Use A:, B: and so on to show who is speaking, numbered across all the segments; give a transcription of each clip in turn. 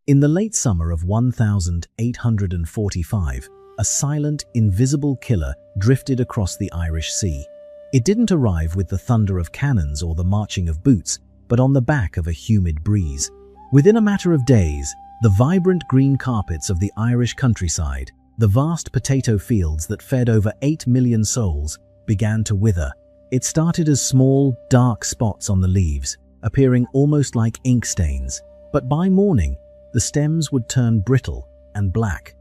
A: In the late summer of 1845, a silent, invisible killer drifted across the Irish Sea. It didn't arrive with the thunder of cannons or the marching of boots, but on the back of a humid breeze. Within a matter of days, the vibrant green carpets of the Irish countryside, the vast potato fields that fed over 8 million souls, began to wither. It started as small, dark spots on the leaves, appearing almost like ink stains. But by morning, the stems would turn brittle and black.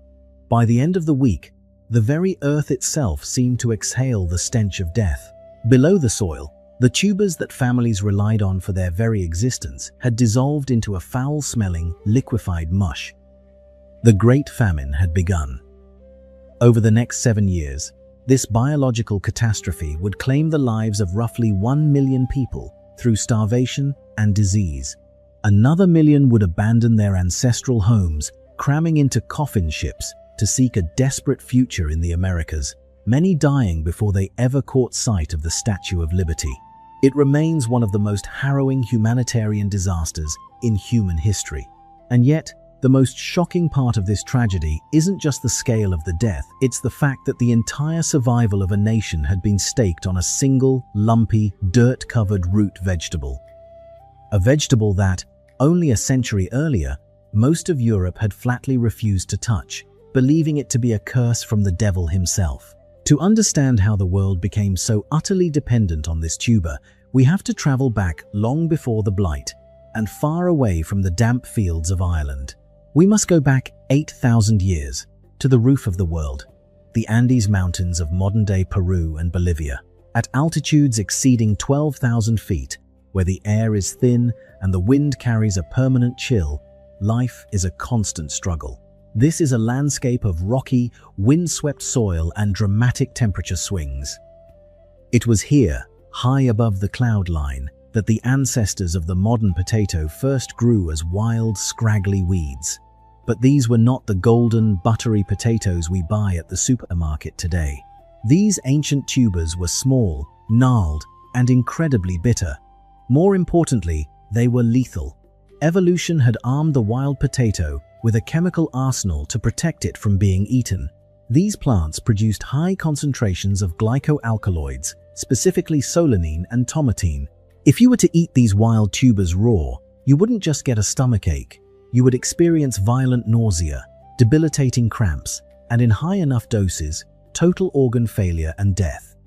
A: By the end of the week, the very earth itself seemed to exhale the stench of death. Below the soil, the tubers that families relied on for their very existence had dissolved into a foul-smelling, liquefied mush. The Great Famine had begun. Over the next 7 years, this biological catastrophe would claim the lives of roughly 1 million people through starvation and disease. Another million would abandon their ancestral homes, cramming into coffin ships to seek a desperate future in the Americas, many dying before they ever caught sight of the Statue of Liberty. It remains one of the most harrowing humanitarian disasters in human history. And yet, the most shocking part of this tragedy isn't just the scale of the death, it's the fact that the entire survival of a nation had been staked on a single, lumpy, dirt-covered root vegetable. A vegetable that, only a century earlier, most of Europe had flatly refused to touch, believing it to be a curse from the devil himself. To understand how the world became so utterly dependent on this tuber, we have to travel back long before the Blight, and far away from the damp fields of Ireland. We must go back 8,000 years, to the roof of the world, the Andes Mountains of modern-day Peru and Bolivia. At altitudes exceeding 12,000 feet, where the air is thin and the wind carries a permanent chill, life is a constant struggle. This is a landscape of rocky, wind-swept soil and dramatic temperature swings. It was here, high above the cloud line, that the ancestors of the modern potato first grew as wild, scraggly weeds. But these were not the golden, buttery potatoes we buy at the supermarket today. These ancient tubers were small, gnarled, and incredibly bitter. More importantly, they were lethal. Evolution had armed the wild potato with a chemical arsenal to protect it from being eaten. These plants produced high concentrations of glycoalkaloids, specifically solanine and tomatine. If you were to eat these wild tubers raw, you wouldn't just get a stomachache. You would experience violent nausea, debilitating cramps, and in high enough doses, total organ failure and death.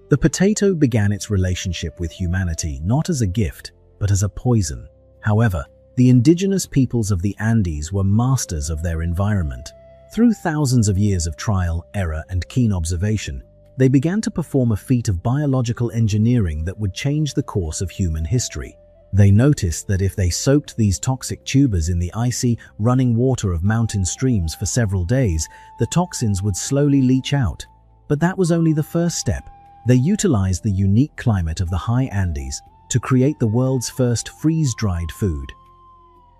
A: The potato began its relationship with humanity not as a gift, but as a poison. However, the indigenous peoples of the Andes were masters of their environment. Through thousands of years of trial, error, and keen observation, they began to perform a feat of biological engineering that would change the course of human history. They noticed that if they soaked these toxic tubers in the icy, running water of mountain streams for several days, the toxins would slowly leach out. But that was only the first step. They utilized the unique climate of the high Andes to create the world's first freeze-dried food.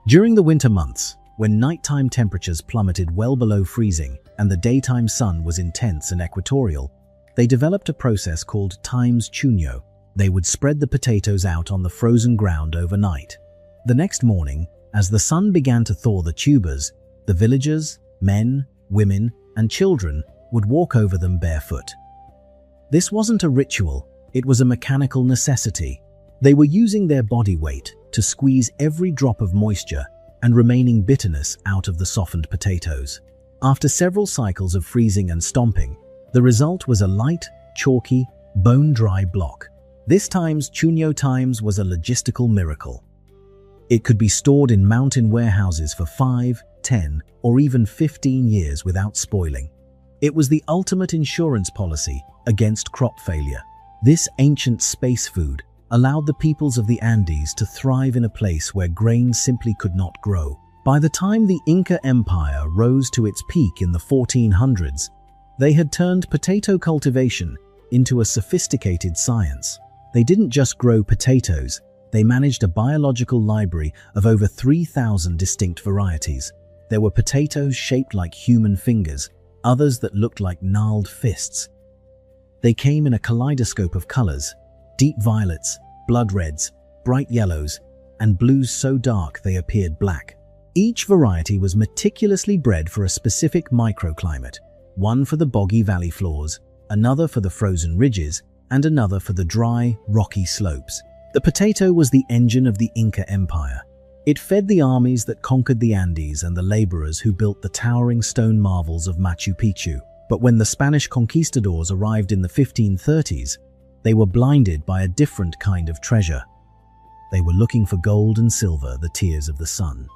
A: During the winter months, when nighttime temperatures plummeted well below freezing and the daytime sun was intense and equatorial, they developed a process called times chunyo. They would spread the potatoes out on the frozen ground overnight. The next morning, as the sun began to thaw the tubers, the villagers, men, women, and children would walk over them barefoot. This wasn't a ritual, it was a mechanical necessity. They were using their body weight to squeeze every drop of moisture and remaining bitterness out of the softened potatoes. After several cycles of freezing and stomping, the result was a light, chalky, bone-dry block. This times chunyo times was a logistical miracle. It could be stored in mountain warehouses for 5, 10, or even 15 years without spoiling. It was the ultimate insurance policy against crop failure. This ancient space food allowed the peoples of the Andes to thrive in a place where grain simply could not grow. By the time the Inca Empire rose to its peak in the 1400s, they had turned potato cultivation into a sophisticated science. They didn't just grow potatoes, they managed a biological library of over 3,000 distinct varieties. There were potatoes shaped like human fingers, others that looked like gnarled fists. They came in a kaleidoscope of colors: deep violets, blood reds, bright yellows, and blues so dark they appeared black. Each variety was meticulously bred for a specific microclimate, one for the boggy valley floors, another for the frozen ridges, and another for the dry, rocky slopes. The potato was the engine of the Inca Empire. It fed the armies that conquered the Andes and the laborers who built the towering stone marvels of Machu Picchu. But when the Spanish conquistadors arrived in the 1530s, they were blinded by a different kind of treasure. They were looking for gold and silver, the tears of the sun.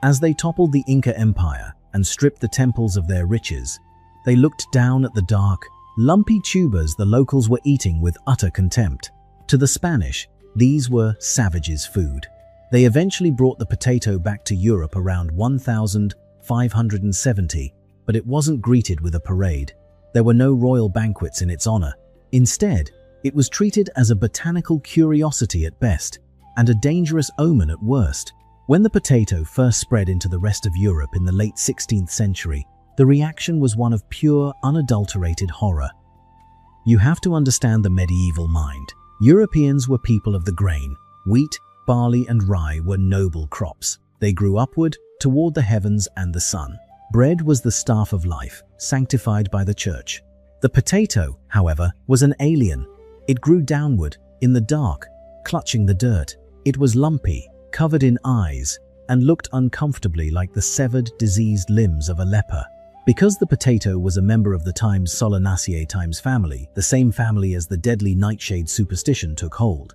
A: As they toppled the Inca Empire and stripped the temples of their riches, they looked down at the dark, lumpy tubers the locals were eating with utter contempt. To the Spanish, these were savages' food. They eventually brought the potato back to Europe around 1570, but it wasn't greeted with a parade. There were no royal banquets in its honor. Instead, it was treated as a botanical curiosity at best and a dangerous omen at worst. When the potato first spread into the rest of Europe in the late 16th century, the reaction was one of pure, unadulterated horror. You have to understand the medieval mind. Europeans were people of the grain. Wheat, barley, and rye were noble crops. They grew upward, toward the heavens and the sun. Bread was the staff of life, sanctified by the church. The potato, however, was an alien. It grew downward, in the dark, clutching the dirt. It was lumpy, covered in eyes, and looked uncomfortably like the severed, diseased limbs of a leper. Because the potato was a member of the times Solanaceae times family, the same family as the deadly nightshade superstition took hold.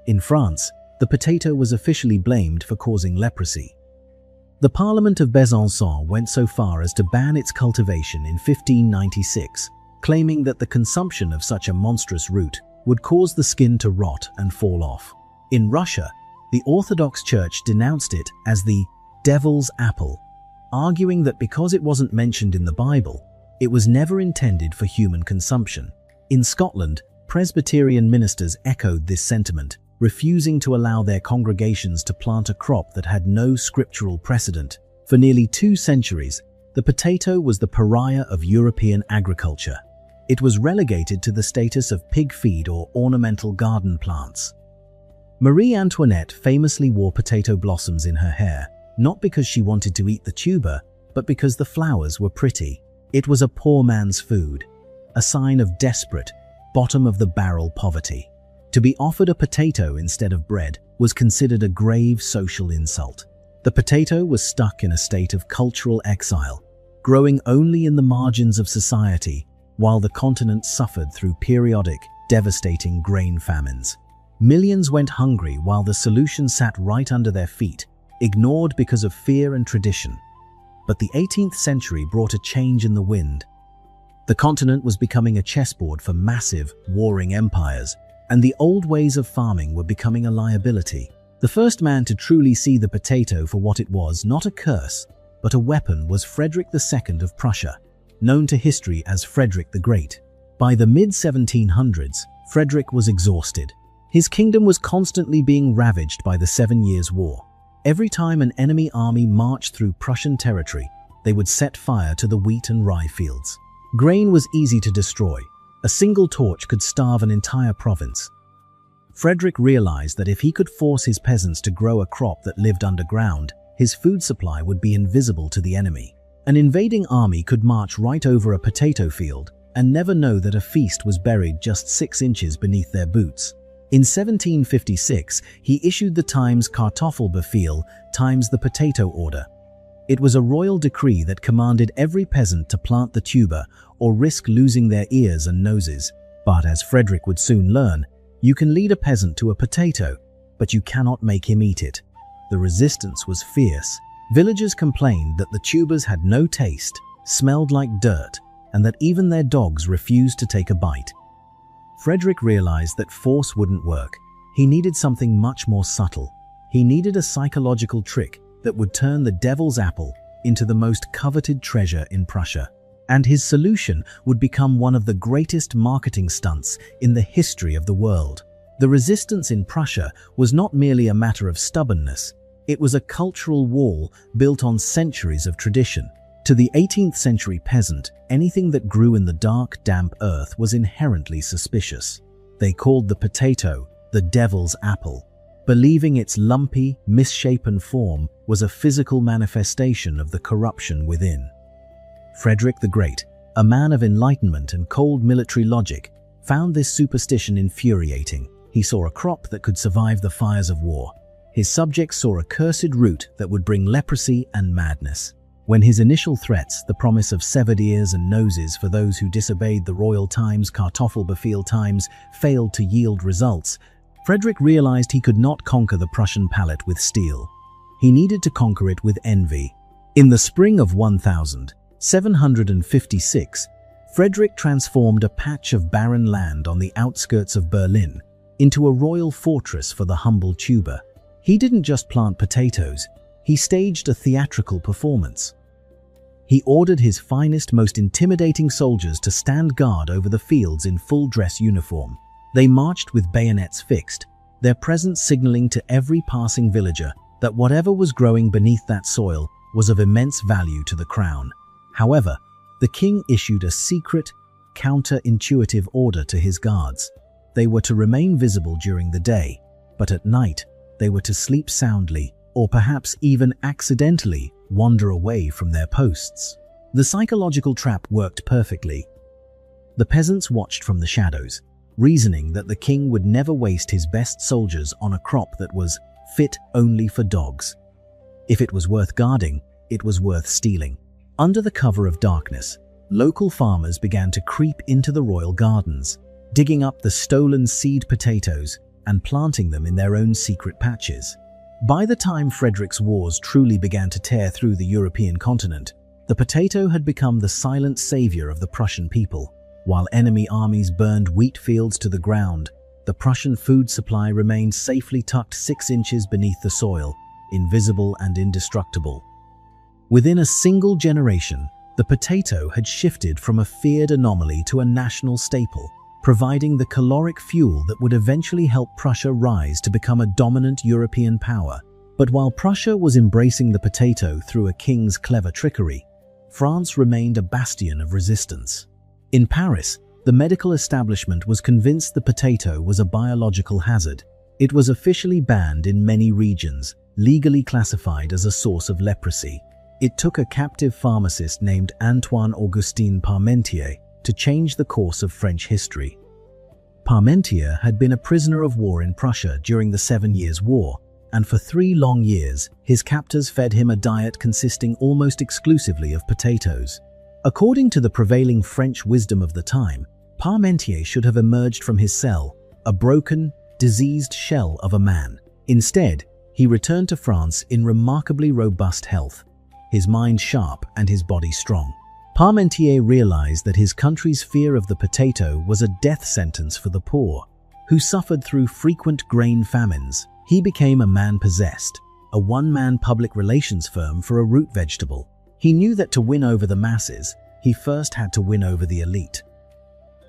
A: In France, the potato was officially blamed for causing leprosy. The Parliament of Besançon went so far as to ban its cultivation in 1596, claiming that the consumption of such a monstrous root would cause the skin to rot and fall off. In Russia, the Orthodox Church denounced it as the devil's apple, arguing that because it wasn't mentioned in the Bible, it was never intended for human consumption. In Scotland, Presbyterian ministers echoed this sentiment, refusing to allow their congregations to plant a crop that had no scriptural precedent. For nearly 2 centuries, the potato was the pariah of European agriculture. It was relegated to the status of pig feed or ornamental garden plants. Marie Antoinette famously wore potato blossoms in her hair, not because she wanted to eat the tuber, but because the flowers were pretty. It was a poor man's food, a sign of desperate, bottom-of-the-barrel poverty. To be offered a potato instead of bread was considered a grave social insult. The potato was stuck in a state of cultural exile, growing only in the margins of society, while the continent suffered through periodic, devastating grain famines. Millions went hungry while the solution sat right under their feet, ignored because of fear and tradition. But the 18th century brought a change in the wind. The continent was becoming a chessboard for massive, warring empires, and the old ways of farming were becoming a liability. The first man to truly see the potato for what it was, not a curse, but a weapon, was Frederick II of Prussia, known to history as Frederick the Great. By the mid-1700s, Frederick was exhausted. His kingdom was constantly being ravaged by the 7 Years' War. Every time an enemy army marched through Prussian territory, they would set fire to the wheat and rye fields. Grain was easy to destroy. A single torch could starve an entire province. Frederick realized that if he could force his peasants to grow a crop that lived underground, his food supply would be invisible to the enemy. An invading army could march right over a potato field and never know that a feast was buried just 6 inches beneath their boots. In 1756, he issued the Times Kartoffelbefehl, times the potato order. It was a royal decree that commanded every peasant to plant the tuber or risk losing their ears and noses. But as Frederick would soon learn, you can lead a peasant to a potato, but you cannot make him eat it. The resistance was fierce. Villagers complained that the tubers had no taste, smelled like dirt, and that even their dogs refused to take a bite. Frederick realized that force wouldn't work. He needed something much more subtle. He needed a psychological trick that would turn the devil's apple into the most coveted treasure in Prussia. And his solution would become one of the greatest marketing stunts in the history of the world. The resistance in Prussia was not merely a matter of stubbornness. It was a cultural wall built on centuries of tradition. To the 18th century peasant, anything that grew in the dark, damp earth was inherently suspicious. They called the potato the devil's apple. believing its lumpy, misshapen form was a physical manifestation of the corruption within. Frederick the Great, a man of enlightenment and cold military logic, found this superstition infuriating. He saw a crop that could survive the fires of war. His subjects saw a cursed root that would bring leprosy and madness. When his initial threats, the promise of severed ears and noses for those who disobeyed the royal times, Kartoffelbefehl times, failed to yield results, Frederick realized he could not conquer the Prussian palate with steel. He needed to conquer it with envy. In the spring of 1756, Frederick transformed a patch of barren land on the outskirts of Berlin into a royal fortress for the humble tuber. He didn't just plant potatoes, he staged a theatrical performance. He ordered his finest, most intimidating soldiers to stand guard over the fields in full dress uniform. They marched with bayonets fixed, their presence signaling to every passing villager that whatever was growing beneath that soil was of immense value to the crown. However, the king issued a secret, counterintuitive order to his guards. They were to remain visible during the day, but at night they were to sleep soundly, or perhaps even accidentally wander away from their posts. The psychological trap worked perfectly. The peasants watched from the shadows, reasoning that the king would never waste his best soldiers on a crop that was fit only for dogs. If it was worth guarding, it was worth stealing. Under the cover of darkness, local farmers began to creep into the royal gardens, digging up the stolen seed potatoes and planting them in their own secret patches. By the time Frederick's wars truly began to tear through the European continent, the potato had become the silent savior of the Prussian people. While enemy armies burned wheat fields to the ground, the Prussian food supply remained safely tucked 6 inches beneath the soil, invisible and indestructible. Within a single generation, the potato had shifted from a feared anomaly to a national staple, providing the caloric fuel that would eventually help Prussia rise to become a dominant European power. But while Prussia was embracing the potato through a king's clever trickery, France remained a bastion of resistance. In Paris, the medical establishment was convinced the potato was a biological hazard. It was officially banned in many regions, legally classified as a source of leprosy. It took a captive pharmacist named Antoine-Augustin Parmentier to change the course of French history. Parmentier had been a prisoner of war in Prussia during the 7 Years' War, and for 3 long years, his captors fed him a diet consisting almost exclusively of potatoes. According to the prevailing French wisdom of the time, Parmentier should have emerged from his cell, a broken, diseased shell of a man. Instead, he returned to France in remarkably robust health, his mind sharp and his body strong. Parmentier realized that his country's fear of the potato was a death sentence for the poor, who suffered through frequent grain famines. He became a man possessed, a one-man public relations firm for a root vegetable. He knew that to win over the masses, he first had to win over the elite.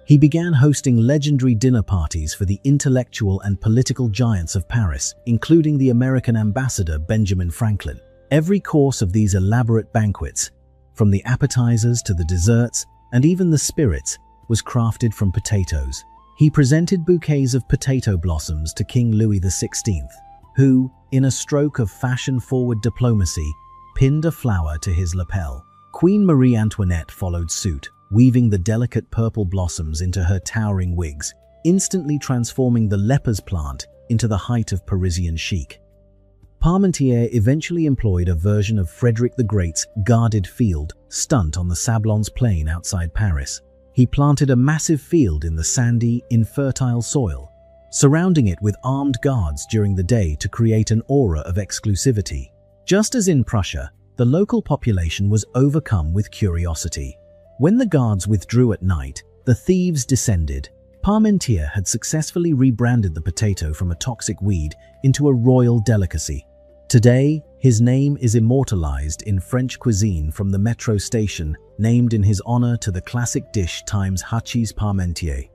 A: He began hosting legendary dinner parties for the intellectual and political giants of Paris, including the American ambassador Benjamin Franklin. Every course of these elaborate banquets, from the appetizers to the desserts and even the spirits, was crafted from potatoes. He presented bouquets of potato blossoms to King Louis XVI, who, in a stroke of fashion-forward diplomacy, pinned a flower to his lapel. Queen Marie Antoinette followed suit, weaving the delicate purple blossoms into her towering wigs, instantly transforming the leper's plant into the height of Parisian chic. Parmentier eventually employed a version of Frederick the Great's guarded field stunt on the Sablons plain outside Paris. He planted a massive field in the sandy, infertile soil, surrounding it with armed guards during the day to create an aura of exclusivity. Just as in Prussia, the local population was overcome with curiosity. When the guards withdrew at night, the thieves descended. Parmentier had successfully rebranded the potato from a toxic weed into a royal delicacy. Today, his name is immortalized in French cuisine, from the metro station named in his honor to the classic dish times hachis Parmentier.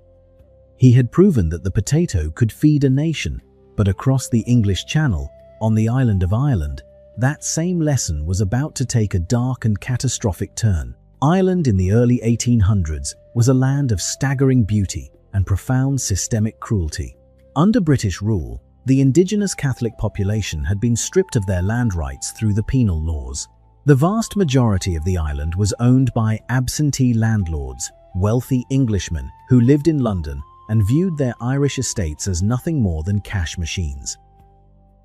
A: He had proven that the potato could feed a nation, but across the English Channel, on the island of Ireland, that same lesson was about to take a dark and catastrophic turn. Ireland in the early 1800s was a land of staggering beauty and profound systemic cruelty. Under British rule, the indigenous Catholic population had been stripped of their land rights through the penal laws. The vast majority of the island was owned by absentee landlords, wealthy Englishmen who lived in London and viewed their Irish estates as nothing more than cash machines.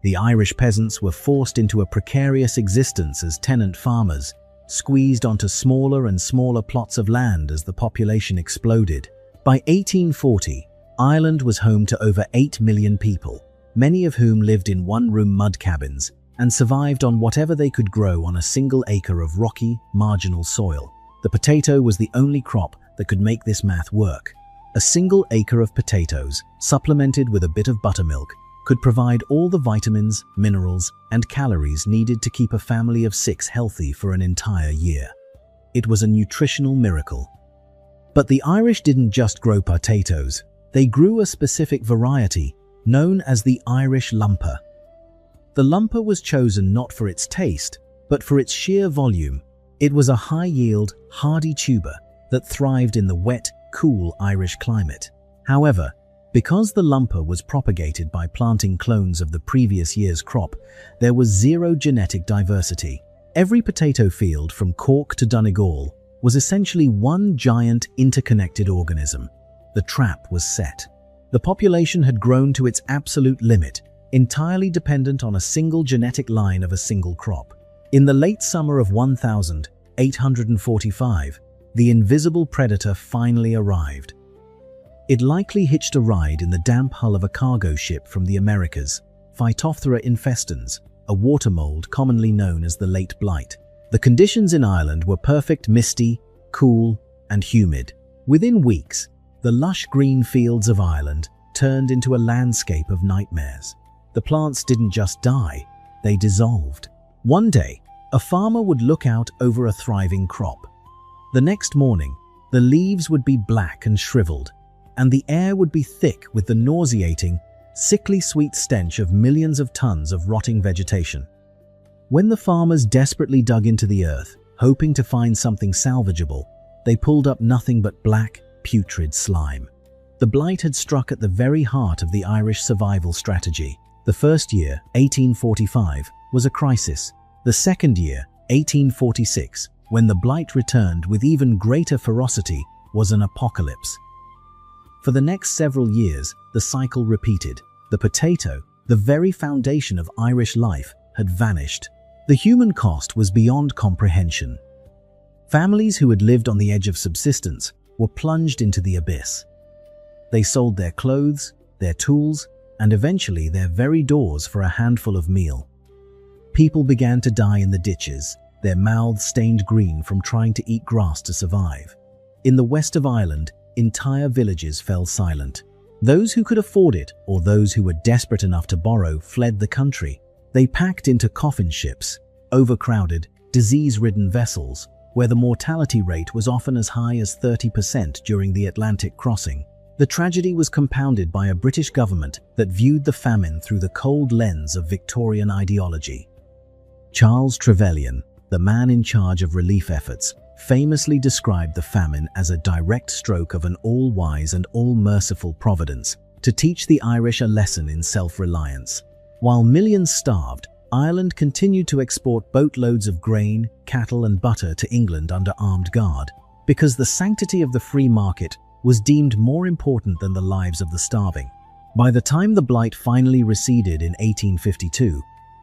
A: The Irish peasants were forced into a precarious existence as tenant farmers, squeezed onto smaller and smaller plots of land as the population exploded. By 1840, Ireland was home to over 8 million people, many of whom lived in one-room mud cabins and survived on whatever they could grow on a single acre of rocky, marginal soil. The potato was the only crop that could make this math work. A single acre of potatoes, supplemented with a bit of buttermilk, could provide all the vitamins, minerals, and calories needed to keep a family of 6 healthy for an entire year. It was a nutritional miracle. But the Irish didn't just grow potatoes. They grew a specific variety, known as the Irish lumper. The lumper was chosen not for its taste, but for its sheer volume. It was a high-yield, hardy tuber that thrived in the wet, cool Irish climate. However, because the lumper was propagated by planting clones of the previous year's crop, there was zero genetic diversity. Every potato field from Cork to Donegal was essentially one giant interconnected organism. The trap was set. The population had grown to its absolute limit, entirely dependent on a single genetic line of a single crop. In the late summer of 1845, the invisible predator finally arrived. It likely hitched a ride in the damp hull of a cargo ship from the Americas, Phytophthora infestans, a water mold commonly known as the late blight. The conditions in Ireland were perfect, misty, cool, and humid. Within weeks, the lush green fields of Ireland turned into a landscape of nightmares. The plants didn't just die, they dissolved. One day, a farmer would look out over a thriving crop. The next morning, the leaves would be black and shriveled, and the air would be thick with the nauseating, sickly sweet stench of millions of tons of rotting vegetation. When the farmers desperately dug into the earth, hoping to find something salvageable, they pulled up nothing but black, putrid slime. The blight had struck at the very heart of the Irish survival strategy. The first year, 1845, was a crisis. The second year, 1846, when the blight returned with even greater ferocity, was an apocalypse. For the next several years, the cycle repeated. The potato, the very foundation of Irish life, had vanished. The human cost was beyond comprehension. Families who had lived on the edge of subsistence were plunged into the abyss. They sold their clothes, their tools, and eventually their very doors for a handful of meal. People began to die in the ditches, their mouths stained green from trying to eat grass to survive. In the west of Ireland, entire villages fell silent. Those who could afford it, or those who were desperate enough to borrow, fled the country. They packed into coffin ships, overcrowded, disease-ridden vessels, where the mortality rate was often as high as 30% during the Atlantic crossing. The tragedy was compounded by a British government that viewed the famine through the cold lens of Victorian ideology. Charles Trevelyan, the man in charge of relief efforts, famously described the famine as a direct stroke of an all-wise and all-merciful providence to teach the Irish a lesson in self-reliance. While millions starved, Ireland continued to export boatloads of grain, cattle, and butter to England under armed guard, because the sanctity of the free market was deemed more important than the lives of the starving. By the time the blight finally receded in 1852,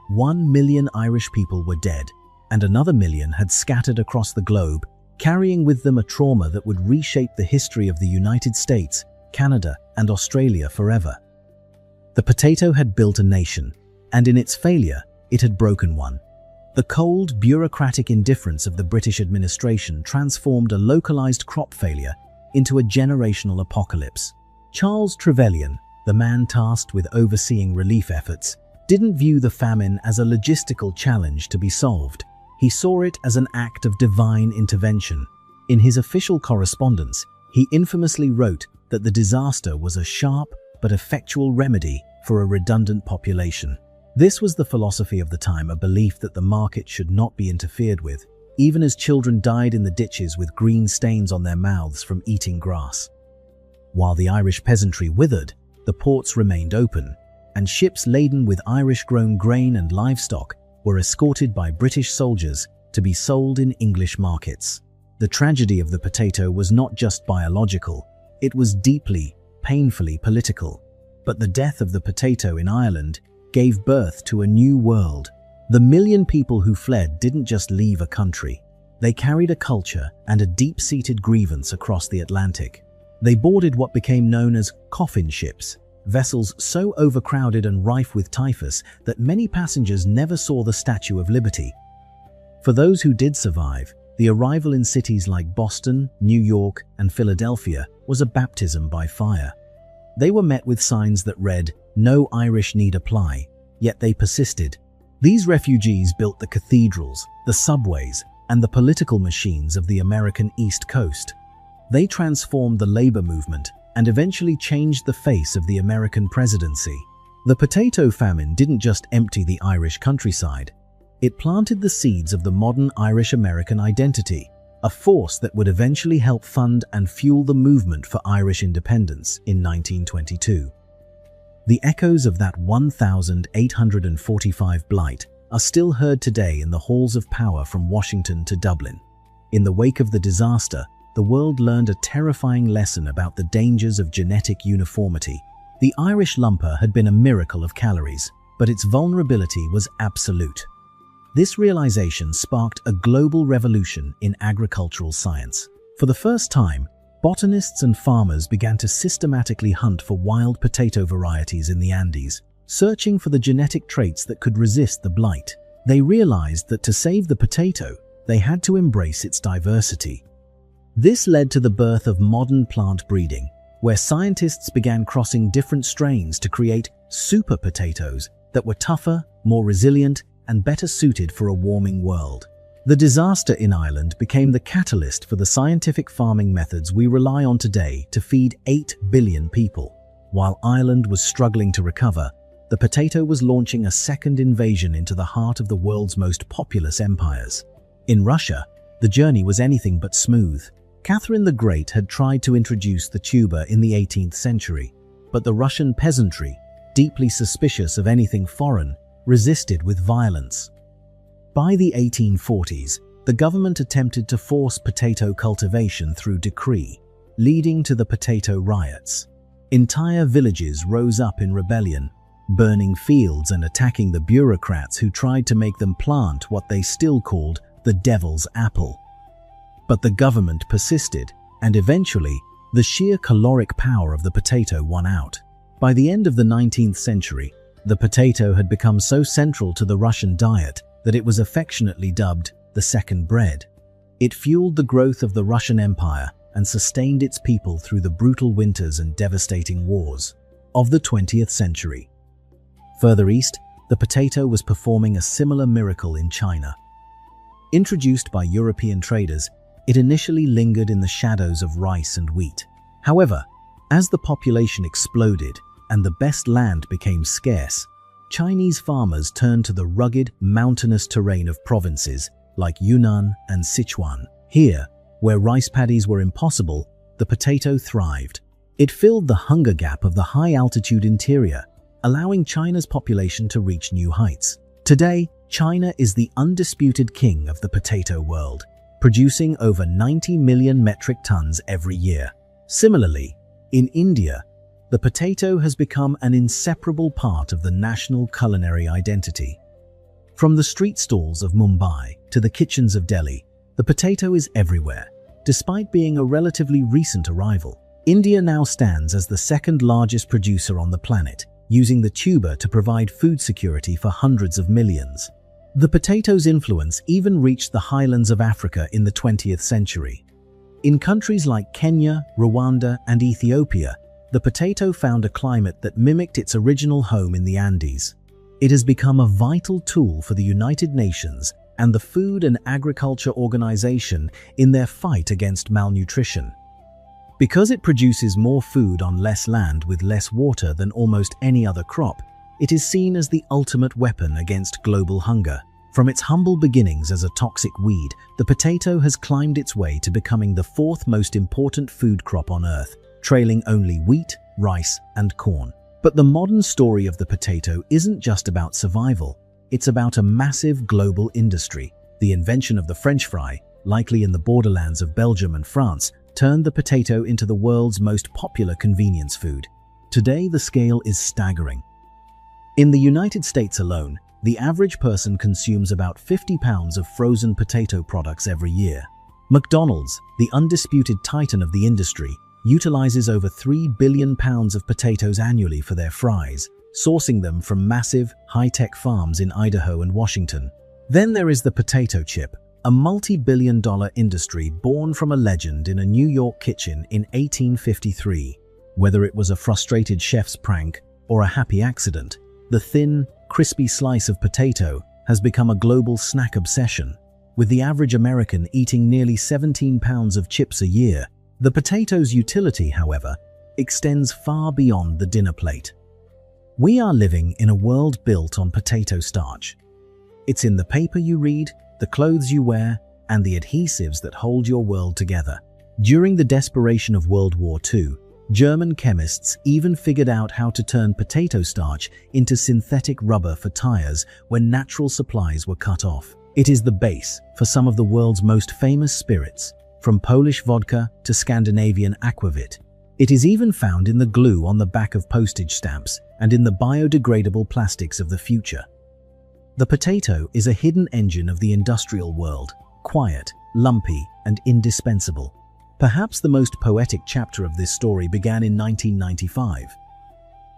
A: 1 million Irish people were dead, and another million had scattered across the globe, carrying with them a trauma that would reshape the history of the United States, Canada, and Australia forever. The potato had built a nation, and in its failure, it had broken one. The cold, bureaucratic indifference of the British administration transformed a localized crop failure into a generational apocalypse. Charles Trevelyan, the man tasked with overseeing relief efforts, didn't view the famine as a logistical challenge to be solved. He saw it as an act of divine intervention. In his official correspondence, he infamously wrote that the disaster was a sharp but effectual remedy for a redundant population. This was the philosophy of the time, a belief that the market should not be interfered with, even as children died in the ditches with green stains on their mouths from eating grass. While the Irish peasantry withered, the ports remained open, and ships laden with Irish-grown grain and livestock were escorted by British soldiers to be sold in English markets. The tragedy of the potato was not just biological, it was deeply, painfully political. But the death of the potato in Ireland gave birth to a new world. The million people who fled didn't just leave a country. They carried a culture and a deep-seated grievance across the Atlantic. They boarded what became known as coffin ships, vessels so overcrowded and rife with typhus that many passengers never saw the Statue of Liberty. For those who did survive, the arrival in cities like Boston, New York, and Philadelphia was a baptism by fire. They were met with signs that read, "No Irish need apply," yet they persisted. These refugees built the cathedrals, the subways, and the political machines of the American East Coast. They transformed the labor movement and eventually changed the face of the American presidency. The potato famine didn't just empty the Irish countryside. It planted the seeds of the modern Irish-American identity, a force that would eventually help fund and fuel the movement for Irish independence in 1922. The echoes of that 1845 blight are still heard today in the halls of power from Washington to Dublin. In the wake of the disaster, the world learned a terrifying lesson about the dangers of genetic uniformity. The Irish lumper had been a miracle of calories, but its vulnerability was absolute. This realization sparked a global revolution in agricultural science. For the first time, botanists and farmers began to systematically hunt for wild potato varieties in the Andes, searching for the genetic traits that could resist the blight. They realized that to save the potato, they had to embrace its diversity. This led to the birth of modern plant breeding, where scientists began crossing different strains to create super potatoes that were tougher, more resilient, and better suited for a warming world. The disaster in Ireland became the catalyst for the scientific farming methods we rely on today to feed 8 billion people. While Ireland was struggling to recover, the potato was launching a second invasion into the heart of the world's most populous empires. In Russia, the journey was anything but smooth. Catherine the Great had tried to introduce the tuber in the 18th century, but the Russian peasantry, deeply suspicious of anything foreign, resisted with violence. By the 1840s, the government attempted to force potato cultivation through decree, leading to the potato riots. Entire villages rose up in rebellion, burning fields and attacking the bureaucrats who tried to make them plant what they still called the devil's apple. But the government persisted, and eventually, the sheer caloric power of the potato won out. By the end of the 19th century, the potato had become so central to the Russian diet that it was affectionately dubbed the second bread. It fueled the growth of the Russian Empire and sustained its people through the brutal winters and devastating wars of the 20th century. Further east, the potato was performing a similar miracle in China. Introduced by European traders, it initially lingered in the shadows of rice and wheat. However, as the population exploded and the best land became scarce, Chinese farmers turned to the rugged, mountainous terrain of provinces like Yunnan and Sichuan. Here, where rice paddies were impossible, the potato thrived. It filled the hunger gap of the high-altitude interior, allowing China's population to reach new heights. Today, China is the undisputed king of the potato world, producing over 90 million metric tons every year. Similarly, in India, the potato has become an inseparable part of the national culinary identity. From the street stalls of Mumbai to the kitchens of Delhi, the potato is everywhere. Despite being a relatively recent arrival, India now stands as the second largest producer on the planet, using the tuber to provide food security for hundreds of millions. The potato's influence even reached the highlands of Africa in the 20th century. In countries like Kenya, Rwanda, and Ethiopia, the potato found a climate that mimicked its original home in the Andes. It has become a vital tool for the United Nations and the Food and Agriculture Organization in their fight against malnutrition. Because it produces more food on less land with less water than almost any other crop, it is seen as the ultimate weapon against global hunger. From its humble beginnings as a toxic weed, the potato has climbed its way to becoming the fourth most important food crop on Earth, trailing only wheat, rice, and corn. But the modern story of the potato isn't just about survival. It's about a massive global industry. The invention of the French fry, likely in the borderlands of Belgium and France, turned the potato into the world's most popular convenience food. Today, the scale is staggering. In the United States alone, the average person consumes about 50 pounds of frozen potato products every year. McDonald's, the undisputed titan of the industry, utilizes over 3 billion pounds of potatoes annually for their fries, sourcing them from massive, high-tech farms in Idaho and Washington. Then there is the potato chip, a multi-billion-dollar industry born from a legend in a New York kitchen in 1853. Whether it was a frustrated chef's prank or a happy accident, the thin, crispy slice of potato has become a global snack obsession. With the average American eating nearly 17 pounds of chips a year, the potato's utility, however, extends far beyond the dinner plate. We are living in a world built on potato starch. It's in the paper you read, the clothes you wear, and the adhesives that hold your world together. During the desperation of World War II, German chemists even figured out how to turn potato starch into synthetic rubber for tires when natural supplies were cut off. It is the base for some of the world's most famous spirits, from Polish vodka to Scandinavian aquavit. It is even found in the glue on the back of postage stamps and in the biodegradable plastics of the future. The potato is a hidden engine of the industrial world, quiet, lumpy, and indispensable. Perhaps the most poetic chapter of this story began in 1995.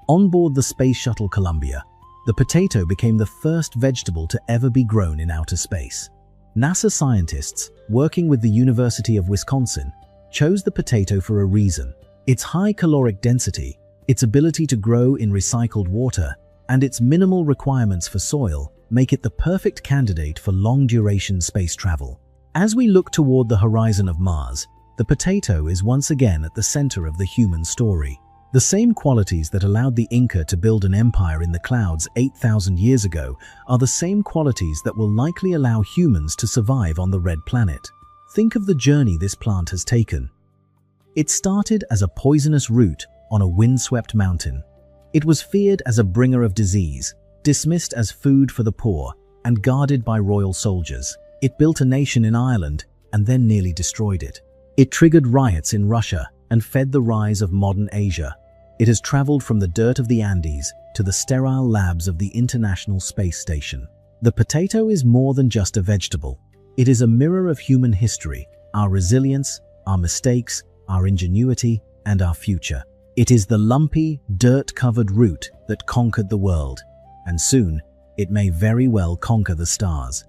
A: On board the Space Shuttle Columbia, the potato became the first vegetable to ever be grown in outer space. NASA scientists, working with the University of Wisconsin, chose the potato for a reason. Its high caloric density, its ability to grow in recycled water, and its minimal requirements for soil make it the perfect candidate for long-duration space travel. As we look toward the horizon of Mars, the potato is once again at the center of the human story. The same qualities that allowed the Inca to build an empire in the clouds 8,000 years ago are the same qualities that will likely allow humans to survive on the red planet. Think of the journey this plant has taken. It started as a poisonous root on a windswept mountain. It was feared as a bringer of disease, dismissed as food for the poor, and guarded by royal soldiers. It built a nation in Ireland and then nearly destroyed it. It triggered riots in Russia and fed the rise of modern Asia. It has traveled from the dirt of the Andes to the sterile labs of the International Space Station. The potato is more than just a vegetable. It is a mirror of human history, our resilience, our mistakes, our ingenuity, and our future. It is the lumpy, dirt-covered root that conquered the world, and soon it may very well conquer the stars.